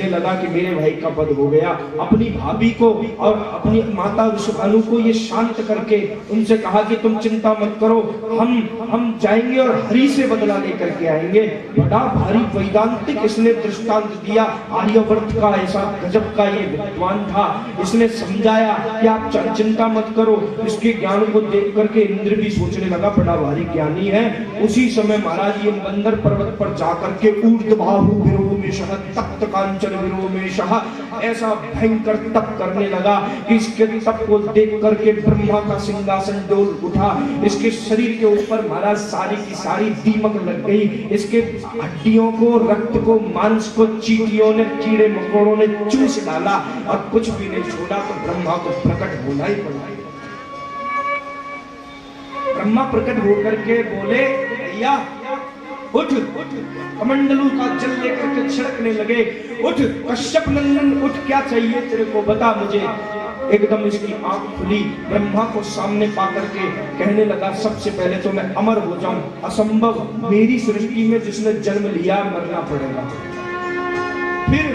लगा कि मेरे भाई का वध हो गया। अपनी भाभी को और अपनी माता वृषभानु को ये शांत करके उनसे कहा कि तुम चिंता मत करो, हम जाएंगे और हरि से बदला लेकर के आएंगे। बड़ा भारी वैदांतिक इसने दृष्टांत दिया। आर्यवर्त का ऐसा गजब का ये विद्वान था, इसने समझाया कि आप चिंता मत करो। इसके ज्ञान को देख करके इंद्र भी सोचने लगा बड़ा भारी ज्ञानी है। उसी समय महाराज ये मंदर पर्वत पर जाकर के ऊर्ध्वबाहु विरोमेशः तप्त कांचन विरोमेशः ऐसा भयंकर तप करने लगा कि इसके तप को देख करके ब्रह्मा का सिंहासन डोल उठा। इसके शरीर के ऊपर महाराज सारी की सारी दीमक लग गई। इसके हड्डियों को, रक्त को, मांस को चींटियों ने, कीड़े मकोड़ों ने चूस डाला और कुछ भी नहीं छोड़ा। तो ब्रह्मा को प्रकट होना ही पड़ा। ब्रह्मा प्रकट होकर के बोले, भैया उठ, कमंडलू का जल लेकर के छिड़कने लगे। उठ कश्यप नंदन उठ, क्या चाहिए तेरे को, बता मुझे। एकदम इसकी आंख खुली। ब्रह्मा को सामने पाकर के कहने लगा, सबसे पहले तो मैं अमर हो जाऊं, असंभव, मेरी सृष्टि में जिसने जन्म लिया मरना पड़ेगा। फिर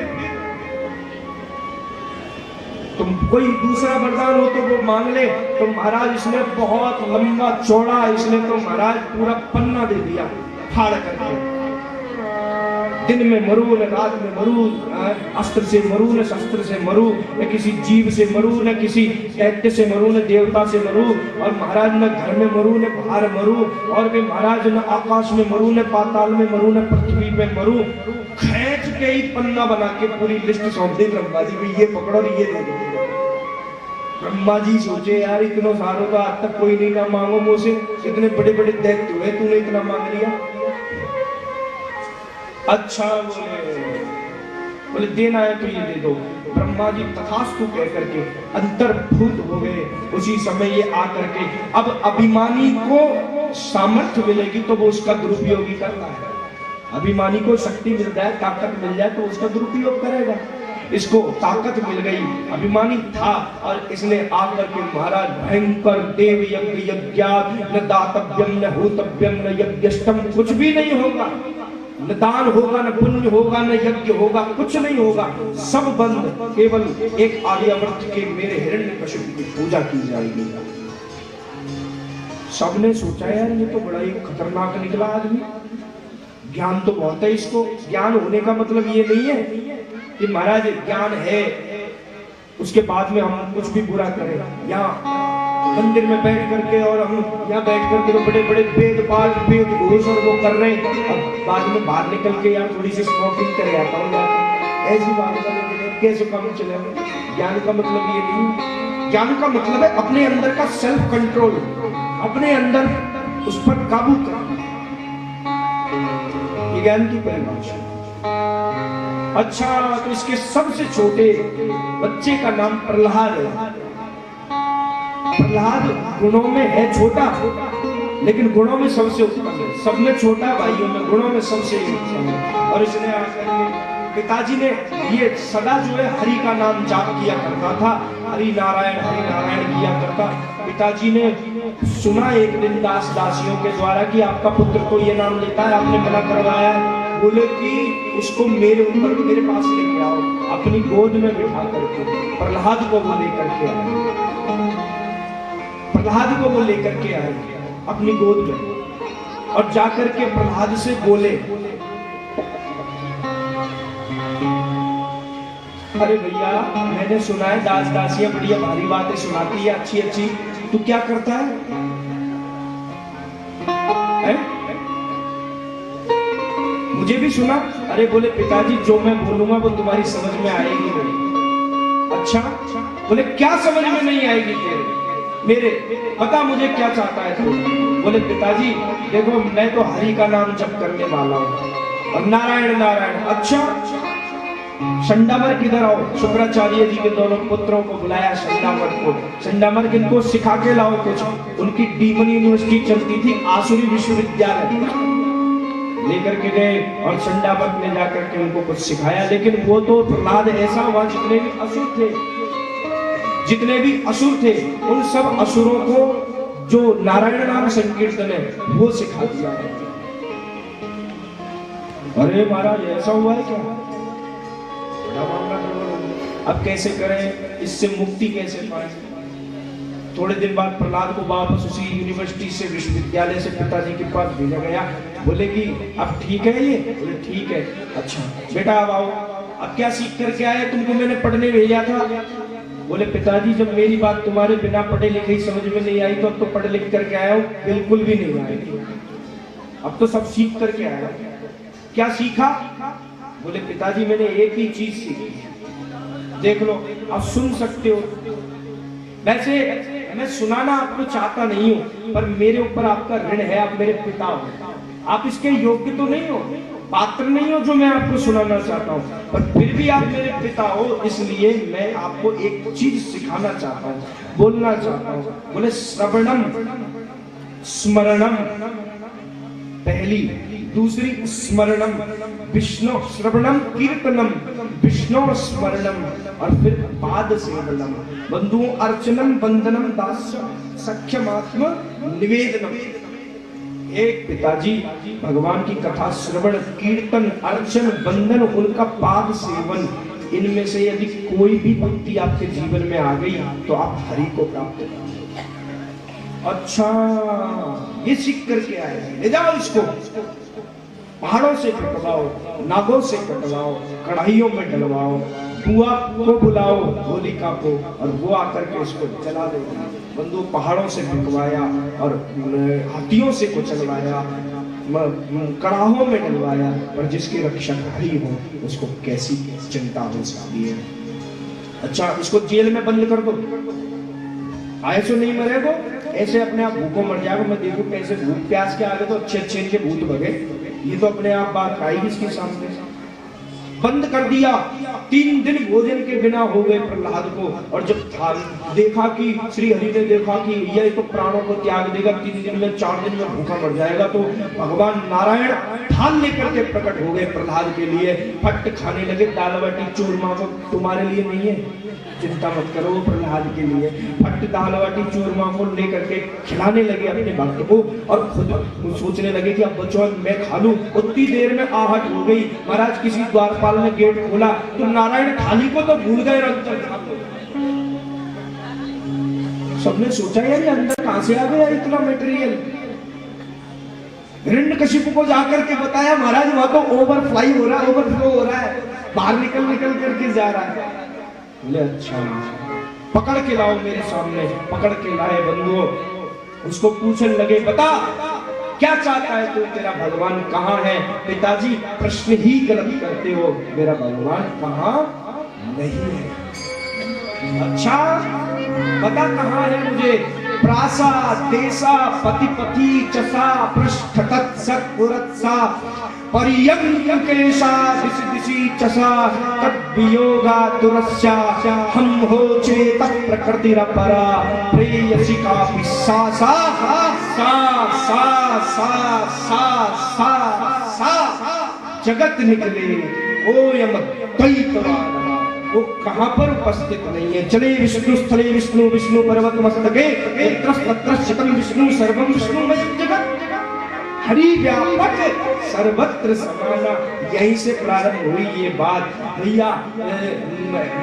तुम कोई दूसरा वरदान हो तो वो मांग ले। तो महाराज इसने बहुत लंबा चौड़ा, इसने तो महाराज पूरा पन्ना दे दिया फाड़ करके। दिन में मरू, न रात में मरू, अस्त्र से मरू, न शस्त्र से मरू, न किसी जीव से मरू, न किसी दैत्य से मरू, न देवता से मरू। और महाराज न घर में मरू, न बाहर मरू, और भी महाराज न आकाश में मरू, न पाताल में मरू, न पृथ्वी पे मरू। खींच के ही पन्ना बना के पूरी लिस्ट सौंप दी ब्रह्मा जी भी, ये पकड़ो ये दे दो। ब्रह्मा जी सोचे, यार इतना सारों का आज तक कोई नहीं ना मांगो मुझसे, इतने बड़े बड़े दैत्य हुए, तूने इतना मांग लिया। अच्छा बोले देना है तो ये दे दो। ब्रह्मा जी तथास्तु कह करके अंतर्भूत हो गए। उसी समय ये आकर के, अब अभिमानी को सामर्थ्य मिलेगी तो वो उसका दुरुपयोग ही करता है। अभिमानी को शक्ति मिल जाए, ताकत मिल जाए तो उसका दुरुपयोग करेगा। इसको ताकत मिल गई, अभिमानी था और इसने आकर के महाराज भयंकर देव यज्ञ यज्ञात न दातव्यम न होतव्यम न यज्ञष्टम, कुछ भी नहीं होगा, न दान होगा, न पुण्य होगा, न यज्ञ होगा, कुछ नहीं होगा, सब बंद। केवल एक आर्यावर्त के मेरे हिरण्यकशिपु की पूजा की जाएगी। सबने सोचा यार ये तो बड़ा ही खतरनाक निकला आदमी, ज्ञान तो बहुत है इसको। ज्ञान होने का मतलब ये नहीं है कि महाराज ज्ञान है उसके बाद में हम कुछ भी बुरा करें। यहाँ मंदिर में बैठ करके और हम यहाँ बैठ करके तो बड़े बड़े वेद पाठ, वेद घोष और वो कर रहे हैं, अब बाद में बाहर निकल के यार थोड़ी सी स्मोकिंग कर आता हूँ, ऐसी बात कैसे काम चलेगा। ज्ञान का मतलब ये नहीं, ज्ञान का मतलब है अपने अंदर का सेल्फ कंट्रोल, अपने अंदर उस पर काबू करना, ये ज्ञान की परिभाषा। अच्छा तो इसके सबसे छोटे बच्चे का नाम प्रहलाद है। प्रहलाद गुणों में है छोटा, लेकिन गुणों में सबसे उत्तम है। सब में छोटा, भाइयों में गुणों में सबसे उत्तम है। और इसने आकर के पिताजी ने ये सदा जो है हरि का नाम जाप किया करता था, हरि नारायण किया करता। पिताजी ने सुना एक दिन दास दासियों के द्वारा कि आपका पुत्र तो ये नाम लेता है, आपने मना करवाया। बोले कि उसको मेरे ऊपर मेरे पास लेके आओ, अपनी गोद में बिठा करके प्रहलाद को वो लेकर के आए। प्रहलाद को वो लेकर के आए अपनी गोद में और जाकर के प्रहलाद से बोले, अरे भैया मैंने सुना है दास दासियां बढ़िया भारी बातें सुनाती है अच्छी अच्छी, तू क्या करता है? मुझे भी सुना। अरे बोले पिताजी जो मैं बोलूंगा वो तुम्हारी समझ में आएगी नहीं। अच्छा बोले क्या समझ में नहीं आएगी तेरे मेरे, पता मुझे क्या चाहता है तू? बोले पिताजी देखो मैं तो हरि का नाम जप करने वाला हूँ और नारायण नारायण। अच्छा संडामर किधर आओ? शुक्राचार्य जी के दोनों पुत्रों को बुलाया संडामर को। संडामर इनको सिखा के लाओ कुछ। उनकी डीमन यूनिवर्सिटी चलती थी, आसुरी विश्वविद्यालय, लेकर के गए और संडामर ले जाकर के उनको कुछ सिखाया। लेकिन वो तो प्रहलाद ऐसा हुआ, जितने भी असुर थे उन सब असुरों को जो नारायण नाम संकीर्तन है वो सिखा दिया। अरे महाराज ऐसा हुआ है क्या? अब कैसे करें, इससे मुक्ति कैसे पाए। थोड़े दिन बाद प्रहलाद को वापस उसी यूनिवर्सिटी से, विश्वविद्यालय से पिताजी के पास भेजा गया। बोले कि अब ठीक है ये? बोले ठीक है। अच्छा बेटा अब आओ, अब क्या सीख करके आए? तुमको मैंने पढ़ने भेजा था। बोले पिताजी जब मेरी बात तुम्हारे बिना पढ़े लिखे ही समझ में नहीं आई तो अब तो पढ़ लिख करके आया हूँ। बिल्कुल भी नहीं आए, अब तो सब सीख करके आया। क्या सीखा? बोले पिताजी मैंने एक ही चीज सीखी, देख लो आप सुन सकते हो। वैसे मैं सुनाना आपको चाहता नहीं हूं, पर मेरे ऊपर आपका ऋण है, आप मेरे पिता हो, आप इसके योग्य तो नहीं हो, पात्र नहीं हो जो मैं आपको सुनाना चाहता हूं, पर फिर भी आप मेरे पिता हो, इसलिए मैं आपको एक चीज सिखाना चाहता हूं, बोलना चाहता हूं। बोले श्रवणम स्मरणम पहली, दूसरी स्मरणम विष्णु, श्रवणम कीर्तनम विष्णु स्मरणम, और फिर पाद सेवनम बंधुओं अर्चनम बंदनम दास्य सख्यमात्म निवेदनम। एक पिताजी भगवान की कथा श्रवण कीर्तन अर्चन बंदन उनका पाद सेवन, इनमें से यदि कोई भी भक्ति आपके जीवन में आ गई तो आप हरि को प्राप्त करोगे। अच्छा ये सीख करके आए, ले जाओ इसको, पहाड़ों से कटवाओ, नागों से कटवाओ, कढ़ाइयों में डलवाओ, बुआ को बुलाओ होलिका को, और वो आकर के इसको जला देगी। बंधु पहाड़ों से बिकवाया और हाथियों से को चलवाया, कड़ाहों में डलवाया, पर जिसकी रक्षक हरि हो उसको कैसी चिंता हो सकती है। अच्छा इसको जेल में बंद कर दो, ऐसे नहीं मरेगो, ऐसे अपने आप भूखों मर जाएगा। मैं देखूं कैसे भूख प्यास के आगे तो अच्छे अच्छे इनके भूत भगे, ये तो अपने आप बात आएगी इसके सामने। बंद कर दिया, 3 दिन भोजन के बिना हो गए प्रहलाद को, और जब देखा कि श्री हरि ने देखा कि यह तो प्राणों को त्याग देगा, 3 दिन में 4 दिन में भूखा मर जाएगा, तो भगवान नारायण थाल लेकर के प्रकट हो गए प्रहलाद के लिए, फट खाने लगे दाल बाटी चूरमा को, तुम्हारे लिए नहीं है चिंता मत करो, प्रहलाद के लिए फट दाल बाटी चूरमा को लेकर के खिलाने लगे अपने भक्त को, और खुद सोचने लगे कि अब बच्चों मैं खा लूं। उतनी देर में आहट हो गई, महाराज किसी द्वारपाल ने गेट खोला तो नारायण थाली को तो भूल गए, सबने सोचा यार ये अंदर कहां से आ गया इतना मटेरियल। हिरण्यकशिपु को जाकर के बताया महाराज वहां तो ओवरफ्लाई हो रहा है, ओवरफ्लो हो रहा है, बाहर निकल निकल करके जा रहा है। बोले अच्छा पकड़ के लाओ मेरे सामने, पकड़ के लाए बंधुओं, उसको पूछने लगे बता क्या चाहता है तू, तेरा भगवान कहाँ है? पिताजी प्रश्न ही गलत करते हो, मेरा भगवान कहाँ नहीं है। अच्छा बता कहाँ है मुझे? प्रासा देसा पति पति चसा पृष्ठ तत्सत पुरत्सा पर्यंकेशा दिशि दिशि चसा तद्वियोगा तुरस्या हम हो चेत प्रकृतिरपरा प्रेयसी का सा सा सा सा सा सा सा जगत निकले ओयम द्वैतवान, वो कहां पर उपस्थित नहीं है। चले विष्णु स्थले विष्णु, विष्णु पर्वत मस्तके विष्णु सर्वम विष्णुमय जगत, हरि व्यापक सर्वत्र समाना। यहीं से प्रारंभ हुई ये बात। भैया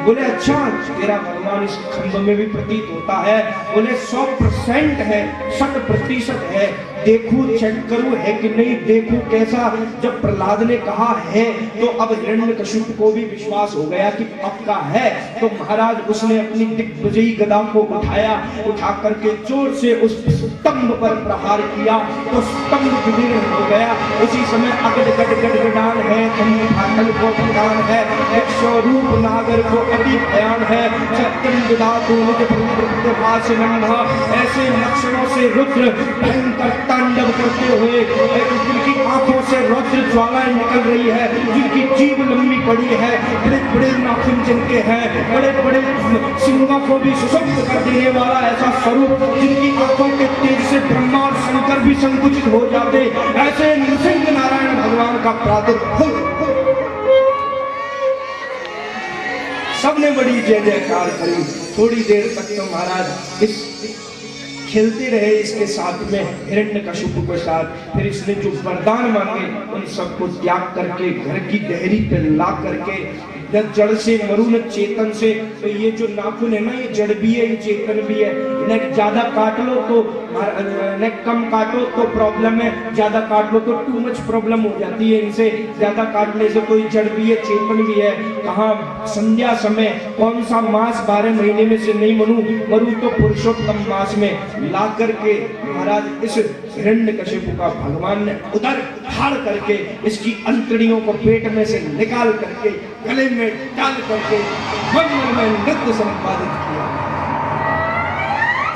बोले अच्छा तेरा भगवान इस खंभ में भी प्रतीत होता है? बोले 100% है, 100% है, देखूं चेक करूं है कि नहीं, देखूं कैसा। जब प्रहलाद ने कहा है तो अब हिरण्यकशिपु को भी विश्वास हो गया कि पक्का है, तो महाराज उसने अपनी दिग्विजयी गदा को उठाया, उठा करके जोर से उस स्तंभ पर प्रहार किया तो स्तंभ विदीर्ण हो गया। उसी समय अगड़ गड़ गड़गड़ान है, फाटल को प्रदान है, एक स्वरूप नागर को अति भयान है, सत्यम विधातु निज प्रभासनम। ऐसे लक्षणों से रुद्र भयंकर तांडव करते हुए, जिनकी आंखों से रौद्र ज्वालाएं निकल रही है, जिनकी जीभ लंबी पड़ी है, बड़े बड़े नाखून जिनके हैं, बड़े बड़े सिंहों को भी सुशक्त कर देने वाला ऐसा स्वरूप, जिनकी आंखों के तेज से ब्रह्मा और शंकर भी संकुचित हो जाते, ऐसे नृसिंह नारायण भगवान का प्रादुर्भाव। सबने बड़ी जय जयकार करी। थोड़ी देर तक तो महाराज इस खेलते रहे इसके साथ में, हिरण्यकशिपु के साथ। फिर इसने जो वरदान मांगे उन सबको त्याग करके घर की देहरी पे ला करके न जड़ से मरू न चेतन से। तो ये जो नाखून है ना, ये जड़ भी है, ये चेतन भी है। इन्हें ज्यादा काट लो तो, इन्हें कम काटो तो प्रॉब्लम है, ज्यादा काट लो तो टू मच प्रॉब्लम हो जाती है इनसे। ज्यादा काटने से कोई जड़ भी है, चेतन भी है। कहाँ संध्या समय कौन सा मास 12 महीने में से नहीं मरू तो पुरुषोत्तम मास में ला करके महाराज इस हिरण्यकशिपु का भगवान ने उधर फाड़ करके इसकी अंतड़ियों को पेट में से निकाल करके गले में डाल करके मंगल में नृत्य संपादित किया।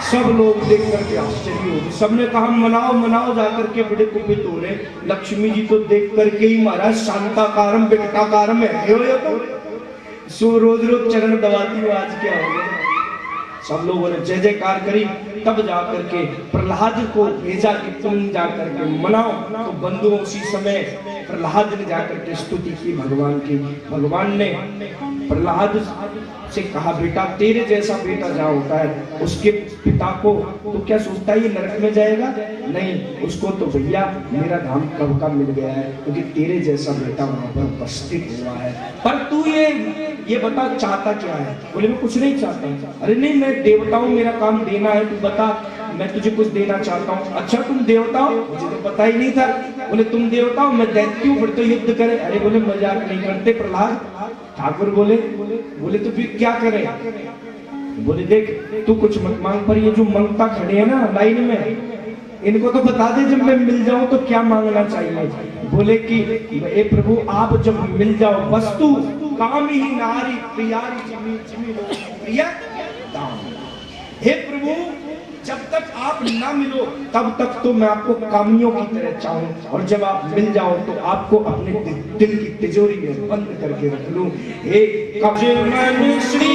सब लोग देख करके आश्चर्य हो गए। सबने कहा मनाओ मनाओ, जाकर के बड़े कुपित हो रहे। लक्ष्मी जी तो देख करके ही महाराज शांताकारम विकटाकारम है तो सो रोज रोज चरण दबाती हूँ, आज क्या हो गया। सब लोगों ने जय जयकार करी। तब जाकर के प्रहलाद को भेजा कि तुम जाकर के मनाओ। तो बंधुओं उसी समय प्रहलाद ने जाकर के स्तुति की भगवान की। भगवान ने प्रहलाद से कहा बेटा तेरे जैसा बेटा जहाँ होता है उसके पिता को तो क्या सोचता है ये नरक में जाएगा? नहीं, उसको तो भैया मेरा धाम कब का मिल गया है, क्योंकि तेरे जैसा बेटा वहां पर उपस्थित हुआ है। पर तू ये बता चाहता क्या है? बोले मैं कुछ नहीं चाहता। अरे नहीं, मैं देवता हूँ, मेरा काम देना है, तू बता, मैं तुझे कुछ देना चाहता हूँ। अच्छा तुम देवता हो? मुझे तो पता ही नहीं था। बोले तुम देवता हो, मैं दैत्य हूँ, फिर तो युद्ध करे। अरे बोले मजाक नहीं करते प्रहलाद। ठाकुर बोले तो फिर क्या करे? बोले देख तू कुछ मत मांग, पर ये जो मांगता खड़े है ना लाइन में, इनको तो बता दे जब मैं मिल जाऊं तो क्या मांगना चाहिए। बोले कि ए प्रभु आप जब मिल जाओ वस्तु काम ही नारी प्रियारी जिमी जिमी प्रिया दाम। हे प्रभु जब तक आप ना मिलो तब तक तो मैं आपको कामियों की तरह चाहूं, और जब आप मिल जाओ तो आपको अपने दिल की तिजोरी में बंद करके रख लूं। हे कब्र मन श्री